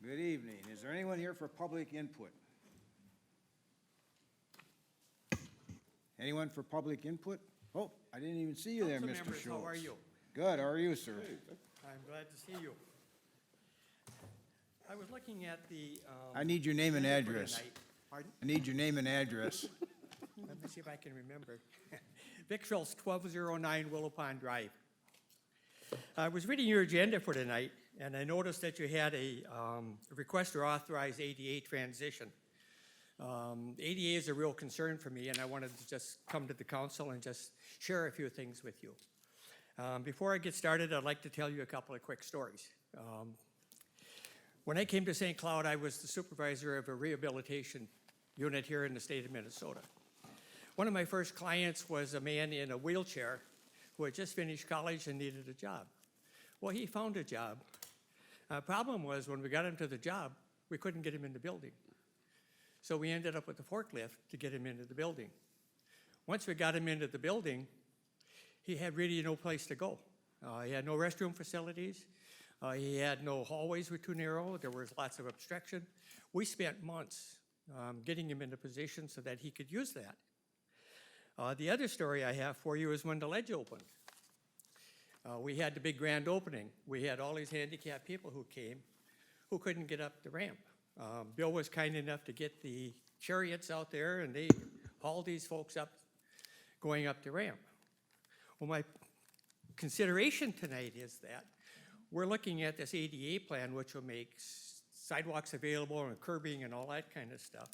Good evening. Is there anyone here for public input? Anyone for public input? Oh, I didn't even see you there, Council Mr. members, Schultz. how are you? Good, how are you, sir? I'm glad to see you. I was looking at the. I need your name and agenda for address. tonight. Pardon? I need your name and address. Let me see if I can remember. Vic Schultz, 1209 Willow Pond Drive. I was reading your agenda for tonight, and I noticed that you had a request to authorize ADA transition. ADA is a real concern for me, and I wanted to just come to the council and just share a few things with you. Before I get started, I'd like to tell you a couple of quick stories. When I came to St. Cloud, I was the supervisor of a rehabilitation unit here in the state of Minnesota. One of my first clients was a man in a wheelchair who had just finished college and needed a job. Well, he found a job. Problem was, when we got him to the job, we couldn't get him in the building. So we ended up with a forklift to get him into the building. Once we got him into the building, he had really no place to go. He had no restroom facilities. He had no hallways were too narrow. There was lots of obstruction. We spent months getting him in a position so that he could use that. The other story I have for you is when the ledge opened. We had the big grand opening. We had all these handicapped people who came who couldn't get up the ramp. Bill was kind enough to get the chariots out there, and they hauled these folks up, going up the ramp. Well, my consideration tonight is that we're looking at this ADA plan, which will make sidewalks available and curbing and all that kind of stuff.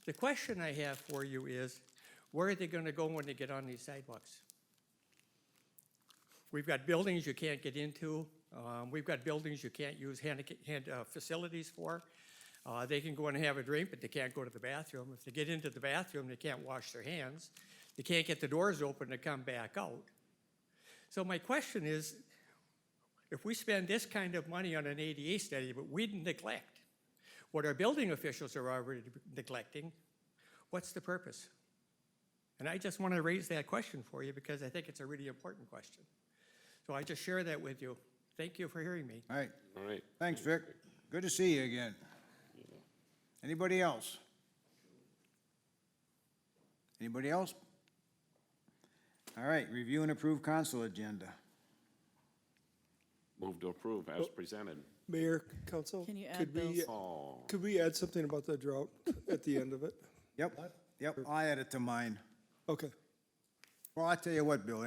The question I have for you is, where are they going to go when they get on these sidewalks? We've got buildings you can't get into. We've got buildings you can't use facilities for. They can go in and have a drink, but they can't go to the bathroom. If they get into the bathroom, they can't wash their hands. They can't get the doors open to come back out. So my question is, if we spend this kind of money on an ADA study, but we neglect what our building officials are already neglecting, what's the purpose? And I just want to raise that question for you because I think it's a really important question. So I just share that with you. Thank you for hearing me. All right, All right. thanks, Vic. Good to see you again. Anybody else? Anybody else? All right, review and approve council agenda. Move to approve as presented. Mayor, council? Can you add could we- Bill's? Oh, Could we add something about the drought at the end of it? Yep, I added to mine. Okay, Well, I tell you what, Bill,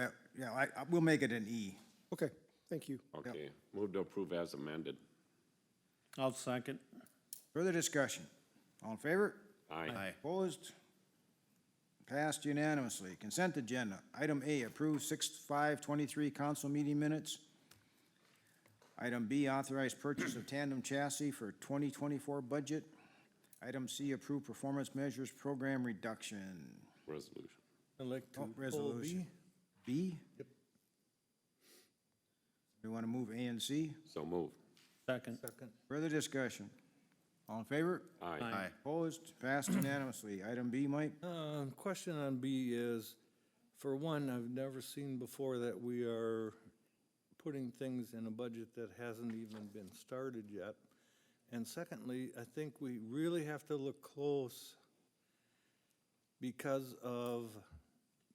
we'll make it an E. okay, thank you. okay. Move to approve as amended. I'll second. Further discussion? All in favor? Aye. Opposed? Passed unanimously. Consent agenda. Item A, approve 6/5/23 council meeting minutes. Item B, authorize purchase of tandem chassis for 2024 budget. Item C, approve performance measures program reduction. Resolution. I'd like to Oh, pull resolution. B. B? Yep. We want to move A and C? So moved. Second. Further discussion? All in favor? Aye. Opposed? Passed unanimously. Item B, Mike? Question on B is, for one, I've never seen before that we are putting things in a budget that hasn't even been started yet. And secondly, I think we really have to look close because of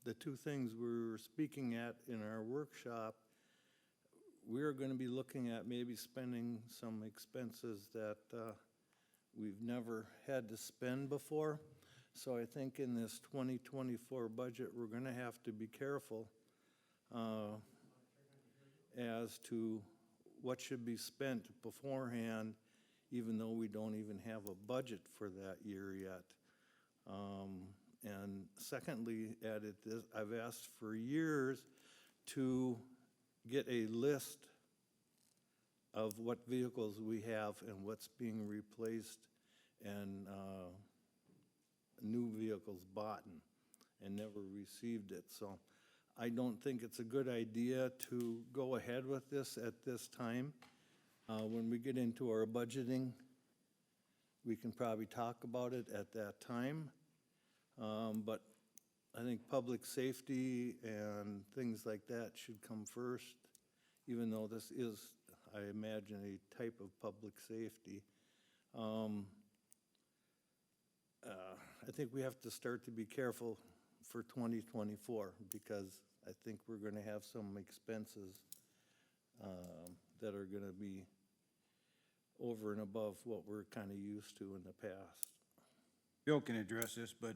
the two things we were speaking at in our workshop. We're gonna be looking at maybe spending some expenses that we've never had to spend before. So I think in this 2024 budget, we're gonna have to be careful as to what should be spent beforehand, even though we don't even have a budget for that year yet. And secondly, added this, I've asked for years to get a list of what vehicles we have and what's being replaced and new vehicles bought and never received it. So I don't think it's a good idea to go ahead with this at this time. When we get into our budgeting, we can probably talk about it at that time. But I think public safety and things like that should come first, even though this is, I imagine, a type of public safety. Um, I think we have to start to be careful for 2024, because I think we're gonna have some expenses that are gonna be over and above what we're kinda used to in the past. Bill can address this, but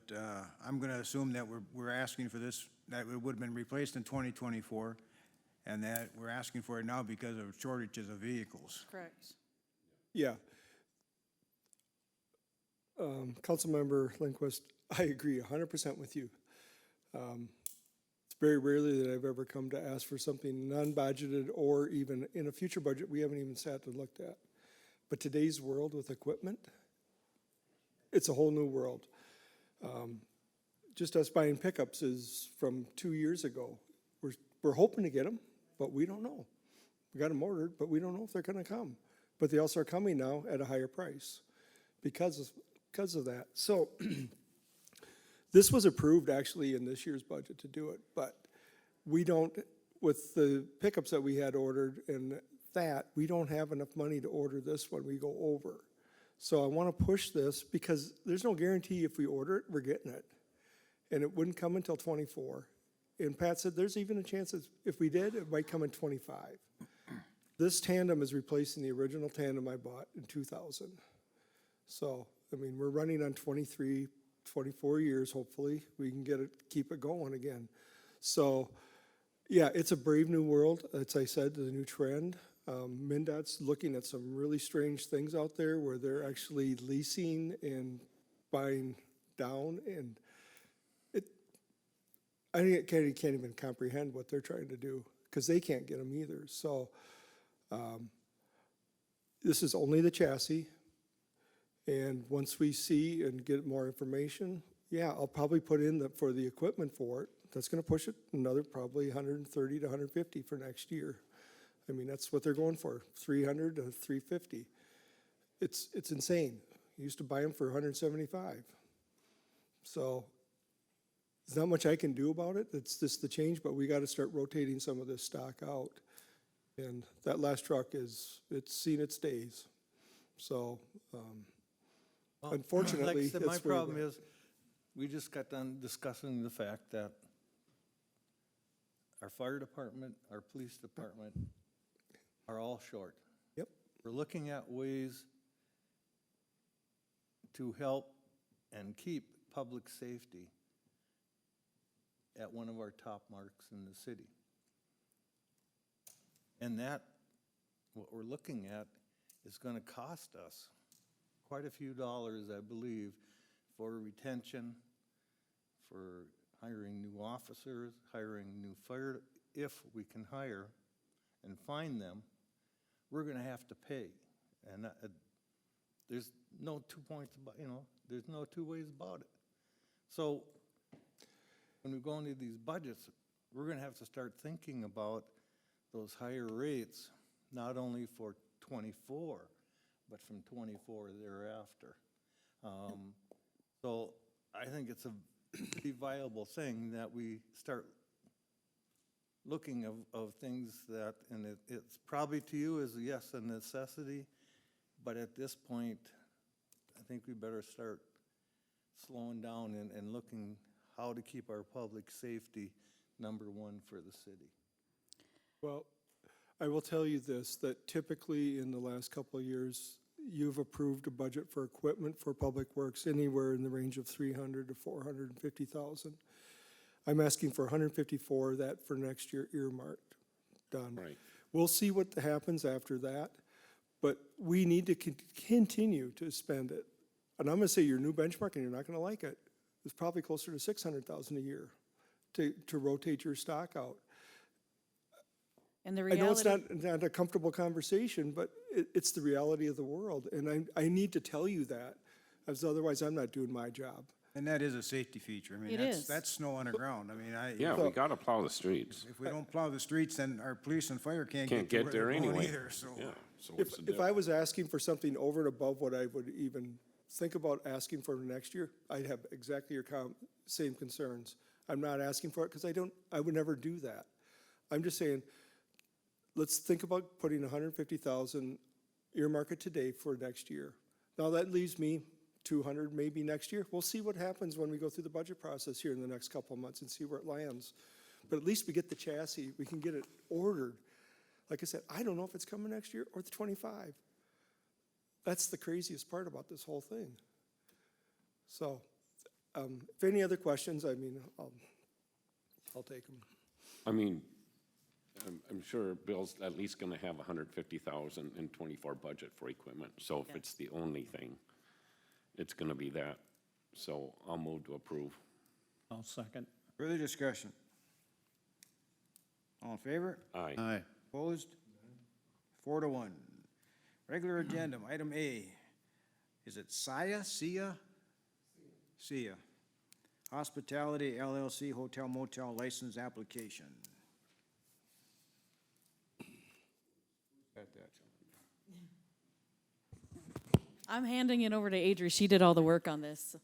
I'm going to assume that we're asking for this, that it would have been replaced in 2024, and that we're asking for it now because of shortages of vehicles. Correct. Yeah. Councilmember Lindquist, I agree 100% with you. It's very rarely that I've ever come to ask for something non-budgeted, or even in a future budget we haven't even sat and looked at. But today's world with equipment, it's a whole new world. Just us buying pickups is from 2 years ago. We're hoping to get them, but we don't know. We got them ordered, but we don't know if they're gonna come. But they also are coming now at a higher price because of that. So this was approved actually in this year's budget to do it, but we don't, with the pickups that we had ordered and that, we don't have enough money to order this when we go over. So I want to push this because there's no guarantee if we order it, we're getting it. And it wouldn't come until '24. And Pat said there's even a chance that if we did, it might come in '25. This tandem is replacing the original tandem I bought in 2000. So, I mean, we're running on 23, 24 years, hopefully. We can keep it going again. So, yeah, it's a brave new world. As I said, the new trend. MnDOT's looking at some really strange things out there where they're actually leasing and buying down, and I can't even comprehend what they're trying to do, because they can't get them either. So this is only the chassis, and once we see and get more information, yeah, I'll probably put in for the equipment for it. That's gonna push it another probably 130 to 150 for next year. I mean, that's what they're going for, 300 to 350. It's insane. You used to buy them for 175. So there's not much I can do about it. It's just the change, but we gotta start rotating some of this stock out. And that last truck it's seen its days. So, Well, unfortunately, like I said, my that's where problem we're- is, we just got done discussing the fact that our fire department, our police department are all short. Yep. We're looking at ways to help and keep public safety at one of our top marks in the city. And that, what we're looking at, is gonna cost us quite a few dollars, I believe, for retention, for hiring new officers, hiring new fire, if we can hire and find them, we're gonna have to pay. And there's no 2 points about, there's no two ways about it. So when we go into these budgets, we're gonna have to start thinking about those higher rates, not only for '24, but from '24 thereafter. So I think it's a pretty viable thing that we start looking of things that, and it's probably to you is, yes, a necessity, but at this point, I think we better start slowing down and looking how to keep our public safety number one for the city. Well, I will tell you this, that typically in the last couple of years, you've approved a budget for equipment for Public Works anywhere in the range of 300 to 450,000. I'm asking for 154 of that for next year earmarked, done. Right. We'll see what happens after that, but we need to continue to spend it. And I'm gonna say your new benchmark, and you're not gonna like it, is probably closer to 600,000 a year to rotate your stock out. And the I know it's reality, not a comfortable conversation, but it's the reality of the world, and I need to tell you that, as otherwise I'm not doing my job. And that is a safety feature. I mean, It that's, is. that's snow on the ground. I mean, Yeah, we gotta plow the streets. if we don't plow the streets, then our police and fire can't Can't get to get where there they're going anyway. either, so. Yeah, so what's the If I difference? was asking for something over and above what I would even think about asking for next year, I'd have exactly your same concerns. I'm not asking for it because I would never do that. I'm just saying, let's think about putting 150,000, earmark it today for next year. Now, that leaves me 200 maybe next year. We'll see what happens when we go through the budget process here in the next couple of months and see where it lands. But at least we get the chassis, we can get it ordered. Like I said, I don't know if it's coming next year or the 25. That's the craziest part about this whole thing. So, if any other questions, I mean, I'll take them. I mean, I'm sure Bill's at least gonna have 150,000 in '24 budget for equipment. So if it's the only thing, it's gonna be that. So I'll move to approve. I'll second. Further discussion? All in favor? Aye. Aye. Opposed? 4-1. Regular agenda, item A. Is it SIA? SIA. Hospitality LLC Hotel Motel License Application. Got that. I'm handing it over to Adri. She did all the work on this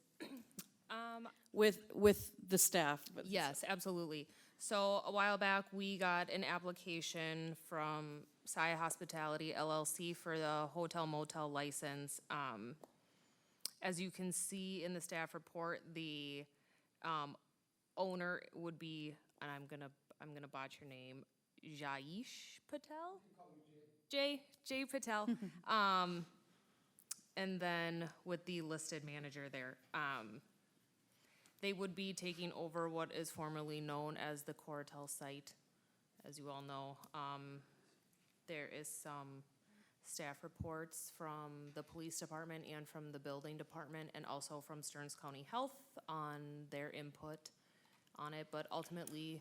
with the staff. But Yes, absolutely. So a while back, we got an application from Saya Hospitality LLC for the hotel motel license. As you can see in the staff report, the owner would be, and I'm gonna botch your name, Jaish Patel? Jay Patel. And then with the listed manager there. They would be taking over what is formerly known as the Coratel site. As you all know, there is some staff reports from the police department and from the building department and also from Stearns County Health on their input on it, but ultimately,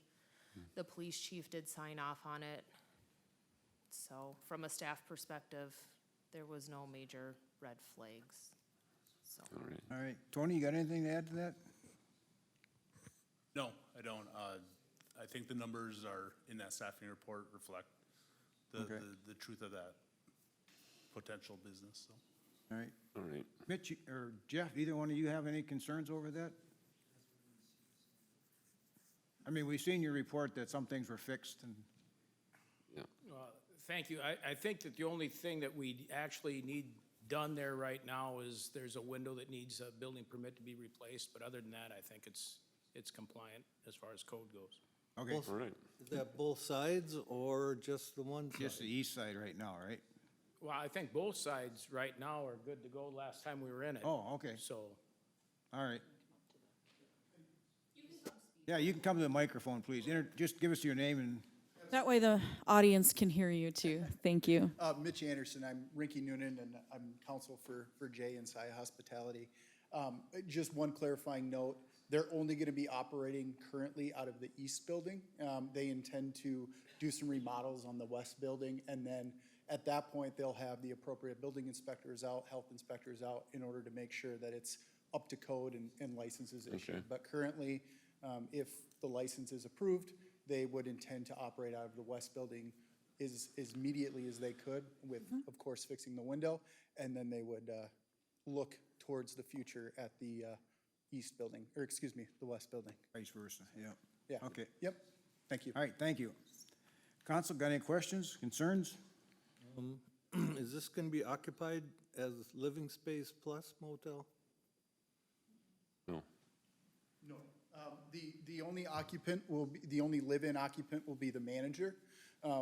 the police chief did sign off on it. So from a staff perspective, there was no major red flags, so. All right. All right, Tony, you got anything to add to that? No, I don't. I think the numbers are in that staffing report reflect Okay. the truth of that potential business, so. All right, All right. Mitch or Jeff, either one of you have any concerns over that? I mean, we've seen your report that some things were fixed and, Thank you. I think that the only thing that we actually need done there right now is there's a window that needs a building permit to be replaced, but other than that, I think it's compliant as far as code goes. okay, All right. Is that both sides or just the one side? just the east side right now, right? Well, I think both sides right now are good to go last time we were in it. Oh, okay, So, all right. Yeah, you can come to the microphone, please. Just give us your name and, that way the audience can hear you too. Thank you. Mitch Anderson, I'm Rinky Noonan, and I'm counsel for Jay and Saya Hospitality. Just one clarifying note, they're only gonna be operating currently out of the east building. They intend to do some remodels on the west building, and then at that point, they'll have the appropriate building inspectors out, health inspectors out, in order to make sure that it's up to code and licenses issued. Okay. But currently, if the license is approved, they would intend to operate out of the west building as immediately as they could with, of course, fixing the window. And then they would look towards the future at the east building, or excuse me, the west building. vice versa, yeah. Yeah. Okay, Yep. Thank you. all right, thank you. Council, got any questions, concerns? Is this gonna be occupied as living space plus motel? No. No, the only occupant will be, the only live-in occupant will be the manager,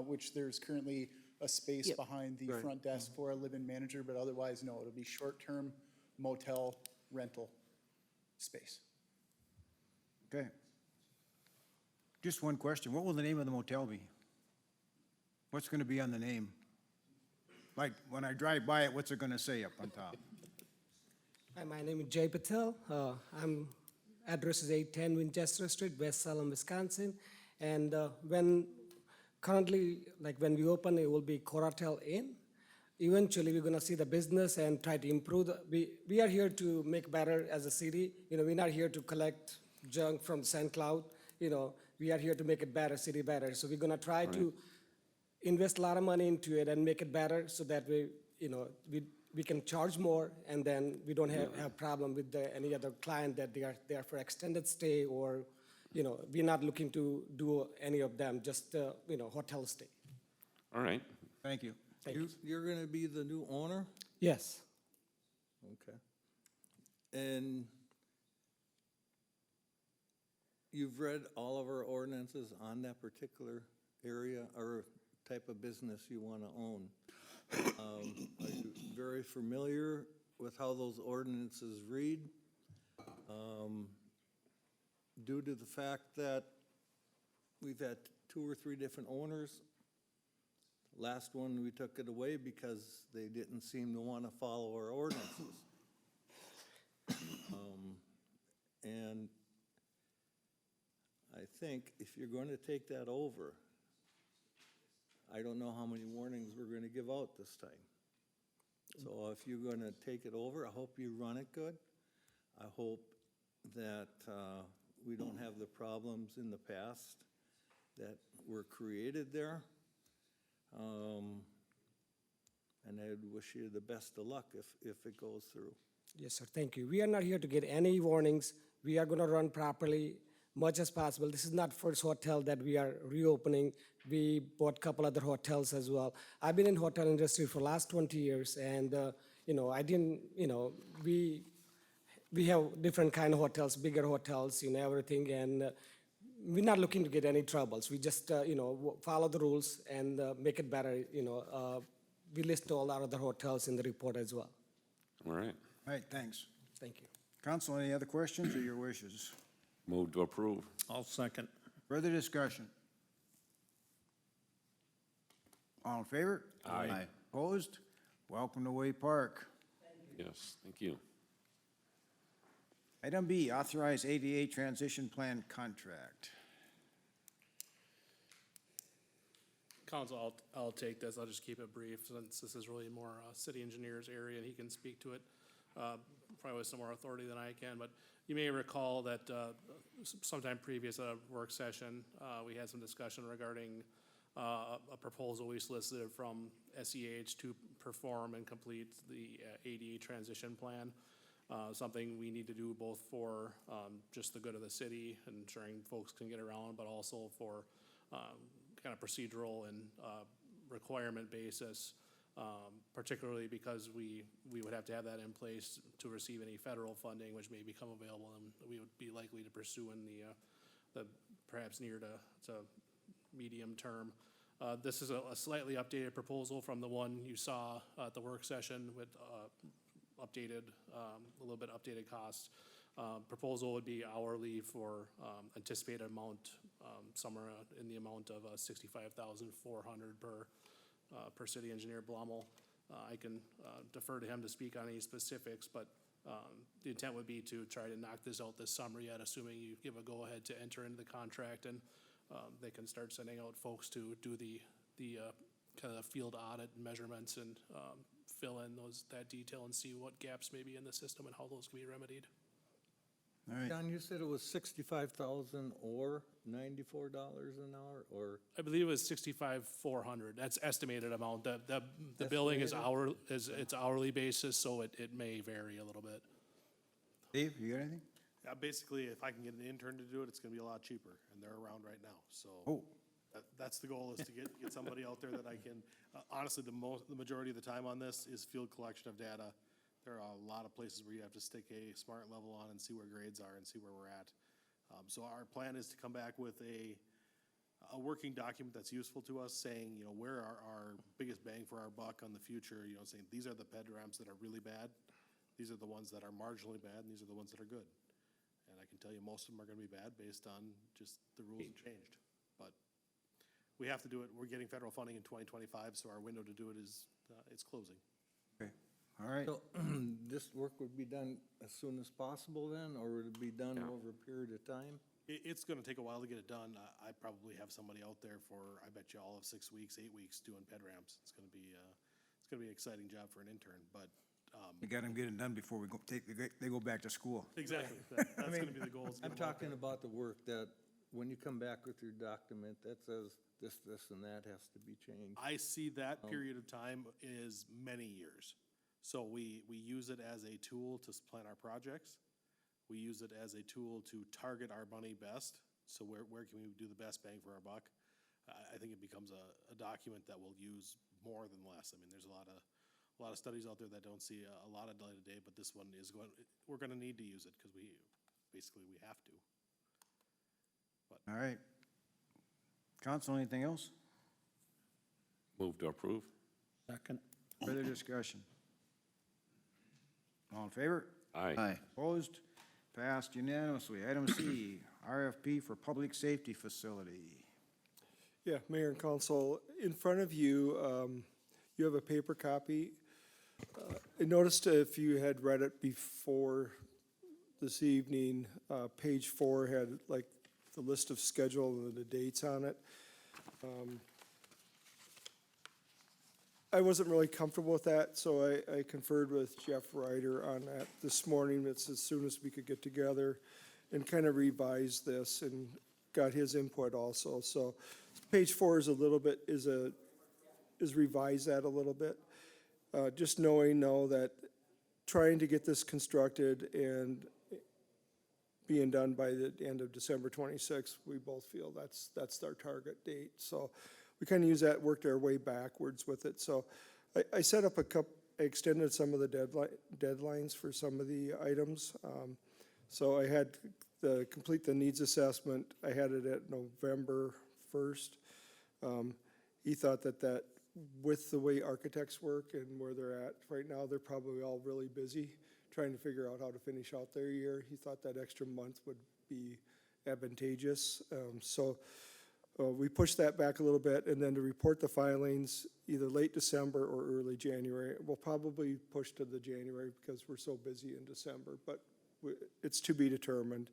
which there's currently a space Yep. behind the front desk for a live-in manager, but otherwise, no, it'll be short-term motel rental space. Okay. Just one question, what will the name of the motel be? What's gonna be on the name? Like, when I drive by it, what's it gonna say up on top? Hi, my name is Jay Patel. Address is 810 Winchester Street, West Salem, Wisconsin. And currently, when we open, it will be Coratel Inn. Eventually, we're gonna see the business and try to improve. We are here to make better as a city. We're not here to collect junk from St. Cloud. We are here to make it better, city better. So we're gonna try to invest a lot of money into it and make it better so that we can charge more, and then we don't have problem with any other client that they are there for extended stay, or, we're not looking to do any of them, just, hotel stay. All right. Thank you. You're gonna be the new owner? Yes. Okay. And you've read all of our ordinances on that particular area or type of business you want to own. Are you very familiar with how those ordinances read? Due to the fact that we've had 2 or 3 different owners. Last one, we took it away because they didn't seem to want to follow our ordinances. And I think if you're going to take that over, I don't know how many warnings we're going to give out this time. So if you're going to take it over, I hope you run it good. I hope that we don't have the problems in the past that were created there. And I wish you the best of luck if it goes through. Yes, sir, thank you. We are not here to get any warnings. We are gonna run properly, much as possible. This is not first hotel that we are reopening. We bought a couple other hotels as well. I've been in hotel industry for last 20 years, and, I didn't, we have different kind of hotels, bigger hotels, everything, and we're not looking to get any troubles. We just, follow the rules and make it better, We list all our other hotels in the report as well. All right. All right, thanks. Thank you. Council, any other questions or your wishes? Move to approve. I'll second. Further discussion? All in favor? Aye. Opposed? Welcome to Way Park. Yes, thank you. Item B, authorize ADA transition plan contract. Council, I'll take this, I'll just keep it brief, since this is really more city engineer's area, and he can speak to it probably with some more authority than I can, but you may recall that sometime previous at a work session, we had some discussion regarding a proposal we solicited from SEH to perform and complete the ADA transition plan. Something we need to do both for just the good of the city and ensuring folks can get around, but also for kind of procedural and requirement basis, particularly because we would have to have that in place to receive any federal funding, which may become available, and we would be likely to pursue in the perhaps near to medium term. This is a slightly updated proposal from the one you saw at the work session with updated, a little bit updated costs. Proposal would be hourly for anticipated amount, somewhere in the amount of $65,400 per city engineer Blommel. I can defer to him to speak on any specifics, but the intent would be to try to knock this out this summer yet, assuming you give a go-ahead to enter into the contract, and they can start sending out folks to do the kind of field audit and measurements and fill in that detail and see what gaps may be in the system and how those can be remedied. All right, John, you said it was 65,000 or $94 an hour, or? I believe it was 65,400. That's estimated amount. The billing is it's hourly basis, so it may vary a little bit. Dave, you got anything? Yeah, basically, if I can get an intern to do it, it's gonna be a lot cheaper, and they're around right now, so. Oh, That's the goal, is to get somebody out there that I can, honestly, the majority of the time on this is field collection of data. There are a lot of places where you have to stick a smart level on and see where grades are and see where we're at. So our plan is to come back with a working document that's useful to us, saying, where are our biggest bang for our buck on the future, saying these are the ped ramps that are really bad, these are the ones that are marginally bad, and these are the ones that are good. And I can tell you most of them are gonna be bad based on just the rules have changed. But we have to do it. We're getting federal funding in 2025, so our window to do it is, it's closing. okay, all right. So this work would be done as soon as possible then, or would it be done over a period of time? It's gonna take a while to get it done. I probably have somebody out there for, I bet you all of 6 weeks, 8 weeks doing ped ramps. It's gonna be an exciting job for an intern, but, You got them getting done before they go back to school. exactly. That's gonna be the goal. is get I'm them out talking there. about the work that, when you come back with your document, that says this, and that has to be changed. I see that period of time is many years. So we use it as a tool to plan our projects. We use it as a tool to target our money best. So where can we do the best bang for our buck? I think it becomes a document that we'll use more than less. I mean, there's a a lot of studies out there that don't see a lot of light of day, but this one is going, we're gonna need to use it because basically we have to. All right. Council, anything else? Move to approve? Second. Further discussion? All in favor? Aye. Opposed? Passed unanimously. Item C, RFP for Public Safety Facility. Yeah, Mayor and Council, in front of you, you have a paper copy. I noticed if you had read it before this evening, page 4 had like the list of schedule and the dates on it. I wasn't really comfortable with that, so I conferred with Jeff Ryder on that this morning. It's as soon as we could get together and kind of revise this and got his input also. So page 4 is a little bit, is revise that a little bit. Just knowing now that trying to get this constructed and being done by the end of December 26th, we both feel that's our target date. So we kind of use that, worked our way backwards with it. So I set up I extended some of the deadlines for some of the items. So I had complete the needs assessment. I had it at November 1st. He thought that with the way architects work and where they're at right now, they're probably all really busy trying to figure out how to finish out their year. He thought that extra month would be advantageous. We pushed that back a little bit, and then to report the filings either late December or early January. We'll probably push to the January because we're so busy in December, but it's to be determined.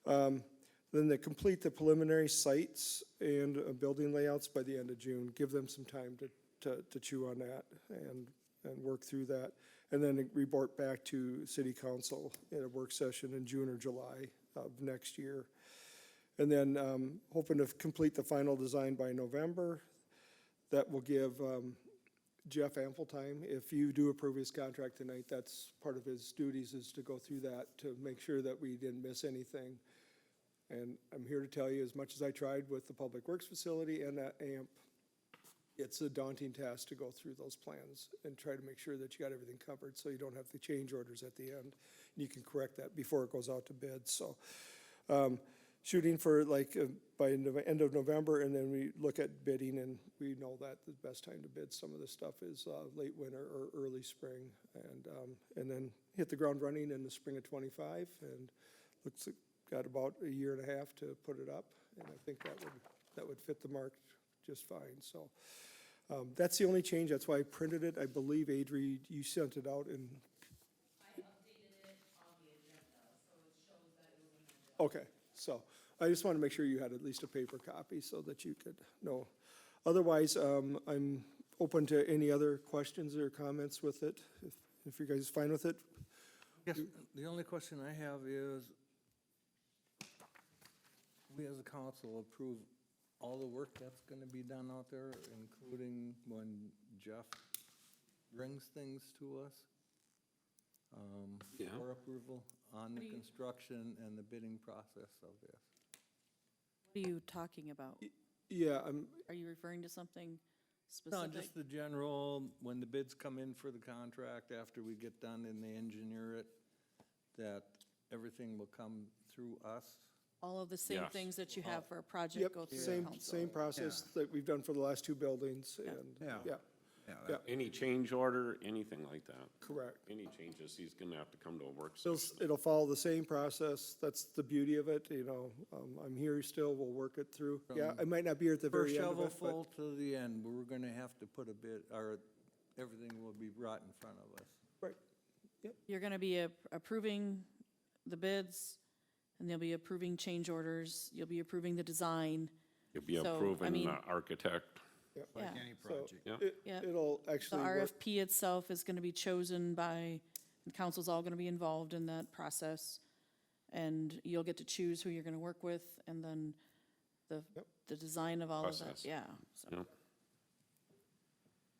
Then they complete the preliminary sites and building layouts by the end of June. Give them some time to chew on that and work through that. And then report back to City Council in a work session in June or July of next year. And then hoping to complete the final design by November. That will give Jeff ample time. If you do approve his contract tonight, that's part of his duties, is to go through that to make sure that we didn't miss anything. And I'm here to tell you, as much as I tried with the Public Works facility and that AMP, it's a daunting task to go through those plans and try to make sure that you got everything covered so you don't have the change orders at the end. You can correct that before it goes out to bid. So shooting for by end of November, and then we look at bidding, and we know that the best time to bid some of this stuff is late winter or early spring, and then hit the ground running in the spring of '25, and looks like got about a year and a half to put it up, and I think that would fit the mark just fine. So that's the only change. That's why I printed it. I believe, Adri, you sent it out in. I updated it on the agenda, so it shows that it was in the agenda. Okay, so I just want to make sure you had at least a paper copy so that you could know. Otherwise, I'm open to any other questions or comments with it, if you guys are fine with it. Yes, the only question I have is, we as a council approve all the work that's gonna be done out there, including when Jeff brings things to us? Yeah. For approval on the construction and the bidding process of this? What are you talking about? Yeah, Are you referring to something No, specific? just the general, when the bids come in for the contract, after we get done and they engineer it, that everything will come through us? All of the same Yes. things that you have for a project yep, go through the same council. process that we've done for the last two buildings, and, Yeah. yeah, Yeah, Any change order, anything like that? correct. Any changes, he's gonna have to come to a work It'll, session. it'll follow the same process. That's the beauty of it, I'm here still, we'll work it through. Yeah, I might not be here at the First very end of shovel it, but, full to the end, we're gonna have to put a bid, or everything will be brought in front of us. right, You're gonna be approving the bids, and they'll be approving change orders, you'll be approving the design. You'll be So, I approving mean- the architect. yep. like Yeah. any So project. Yeah. Yeah. it'll The actually work. RFP itself is gonna be chosen by, the council's all gonna be involved in that process. And you'll get to choose who you're gonna work with, and then the design of all of that, Process. yeah. So. Yeah.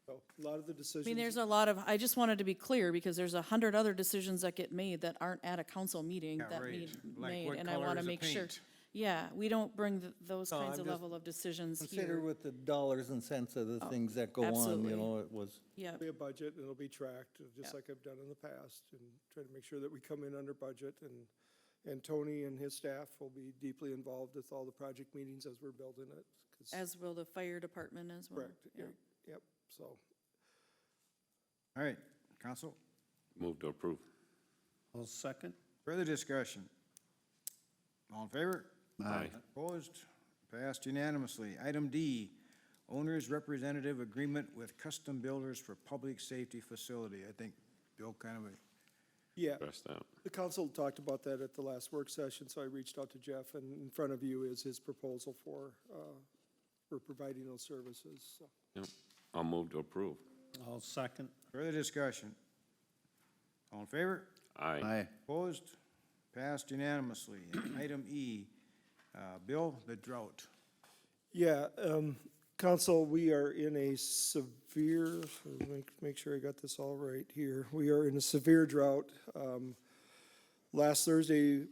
So a lot of the I decisions. mean, there's a lot of, I just wanted to be clear, because there's 100 other decisions that get made that aren't at a council meeting Yeah, that right. need Like made, what and I color wanna is the make sure. paint? Yeah, we don't bring those No, kinds I'm of just- level of decisions Consider here. with the dollars and cents of the things that go on, absolutely. you know, it was, Yeah, Be a budget, and it'll be tracked, just Yeah. like I've done in the past, and try to make sure that we come in under budget, and Tony and his staff will be deeply involved with all the project meetings as we're building it. 'cause- as will the fire department as well. Correct, Yeah. yep, so. All right, council, Move to approve. I'll second. further discussion? All in favor? Aye. Opposed? Passed unanimously. Item D, owner's representative agreement with custom builders for public safety facility. I think Bill kind of, Yeah, Address that. the council talked about that at the last work session, so I reached out to Jeff, and in front of you is his proposal for providing those services, so. Yep. I'll move to approve. I'll second. further discussion? All in favor? Aye. Opposed? Passed unanimously. Item E, Bill, the drought. Yeah, council, we are in a severe, make sure I got this all right here. We are in a severe drought. Last Thursday,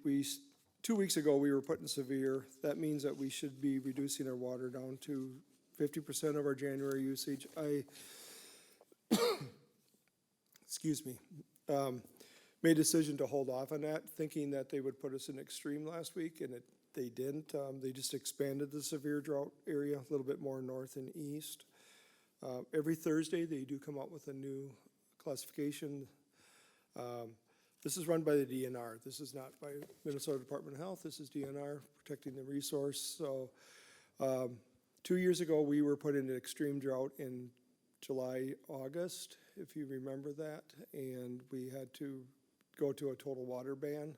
2 weeks ago, we were put in severe. That means that we should be reducing our water down to 50% of our January usage. Excuse me, made a decision to hold off on that, thinking that they would put us in extreme last week, and they didn't. They just expanded the severe drought area a little bit more north and east. Every Thursday, they do come out with a new classification. This is run by the DNR. This is not by Minnesota Department of Health. This is DNR protecting the resource. So 2 years ago, we were put into extreme drought in July, August, if you remember that, and we had to go to a total water ban.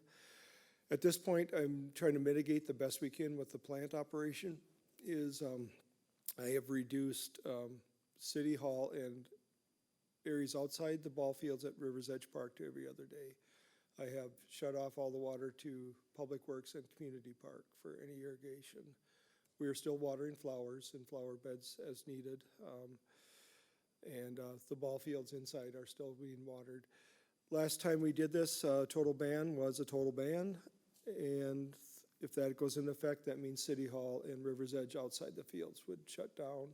At this point, I'm trying to mitigate the best we can with the plant operation, is I have reduced City Hall and areas outside the ball fields at Rivers Edge Park to every other day. I have shut off all the water to Public Works and Community Park for any irrigation. We are still watering flowers and flower beds as needed. And the ball fields inside are still being watered. Last time we did this, total ban was a total ban. And if that goes into effect, that means City Hall and Rivers Edge outside the fields would shut down.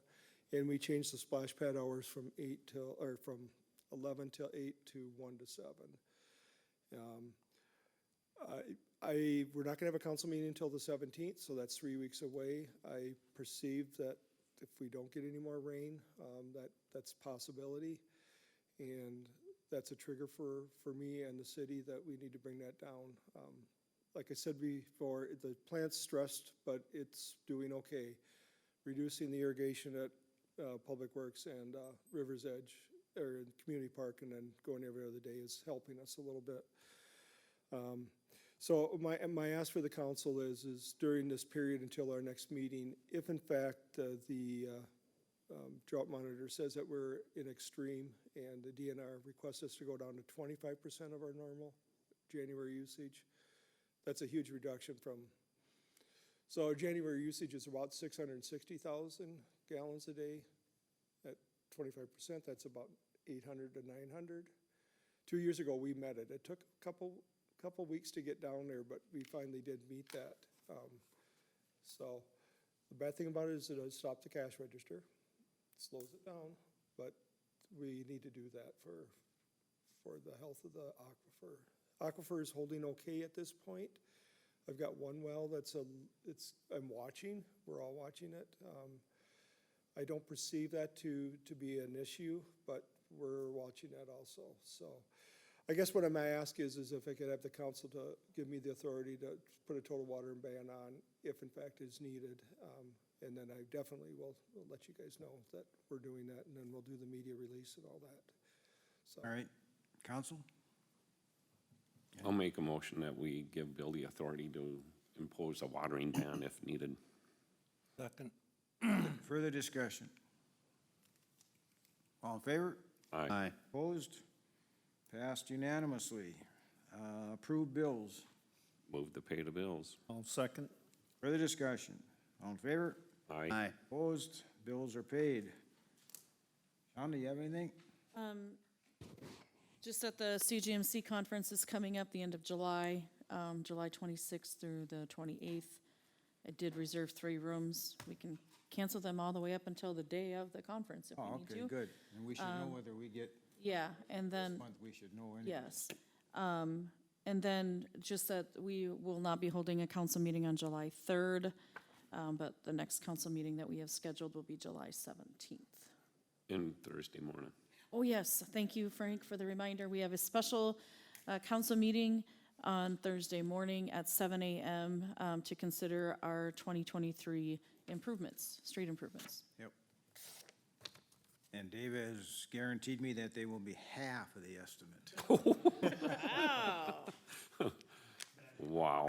And we changed the splash pad hours from 11 till 8 to 1 to 7. We're not gonna have a council meeting until the 17th, so that's 3 weeks away. I perceive that if we don't get any more rain, that's a possibility. And that's a trigger for me and the city that we need to bring that down. Like I said before, the plant's stressed, but it's doing okay. Reducing the irrigation at Public Works and Rivers Edge, or Community Park, and then going every other day is helping us a little bit. So my ask for the council is during this period until our next meeting, if in fact the drought monitor says that we're in extreme and the DNR requests us to go down to 25% of our normal January usage, that's a huge reduction from, so our January usage is about 660,000 gallons a day. At 25%, that's about 800 to 900. 2 years ago, we met it. It took a couple weeks to get down there, but we finally did meet that. So the bad thing about it is it does stop the cash register, slows it down, but we need to do that for the health of the aquifer. Aquifer is holding okay at this point. I've got one well I'm watching, we're all watching it. I don't perceive that to be an issue, but we're watching that also. So I guess what I might ask is if I could have the council to give me the authority to put a total water ban on if in fact is needed. And then I definitely will let you guys know that we're doing that, and then we'll do the media release and all that. So. All right, council? I'll make a motion that we give Bill the authority to impose a watering ban if needed. Second. Further discussion? All in favor? Aye. Opposed? Passed unanimously. Approved bills. Move to pay the bills. I'll second. Further discussion? All in favor? Aye. Opposed? Bills are paid. Sean, do you have anything? Just that the CGMC conference is coming up the end of July, July 26th through the 28th. I did reserve 3 rooms. We can cancel them all the way up until the day of the conference if we Oh, need okay, to. good. And we should know whether we get Yeah, and this then, month, we should know anyway. yes. And then just that we will not be holding a council meeting on July 3rd, but the next council meeting that we have scheduled will be July 17th. In Thursday morning. Oh, yes, thank you, Frank, for the reminder. We have a special council meeting on Thursday morning at 7 a.m. To consider our 2023 improvements, street improvements. Yep. And Dave has guaranteed me that they will be half of the estimate. Wow.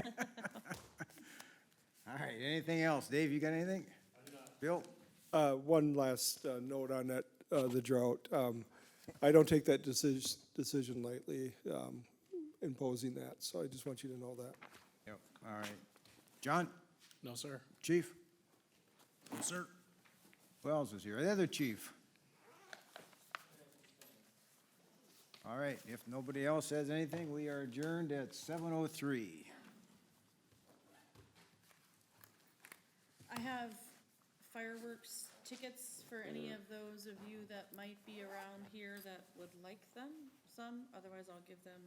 All right, anything else? Dave, you got anything? Bill? One last note on that, the drought. I don't take that decision lightly, imposing that, so I just want you to know that. Yep, all right. John? No, sir. Chief? Yes, sir. Who else is here? The other chief? All right, if nobody else has anything, we are adjourned at 7:03. I have fireworks tickets for any of those of you that might be around here that would like them, some, otherwise I'll give them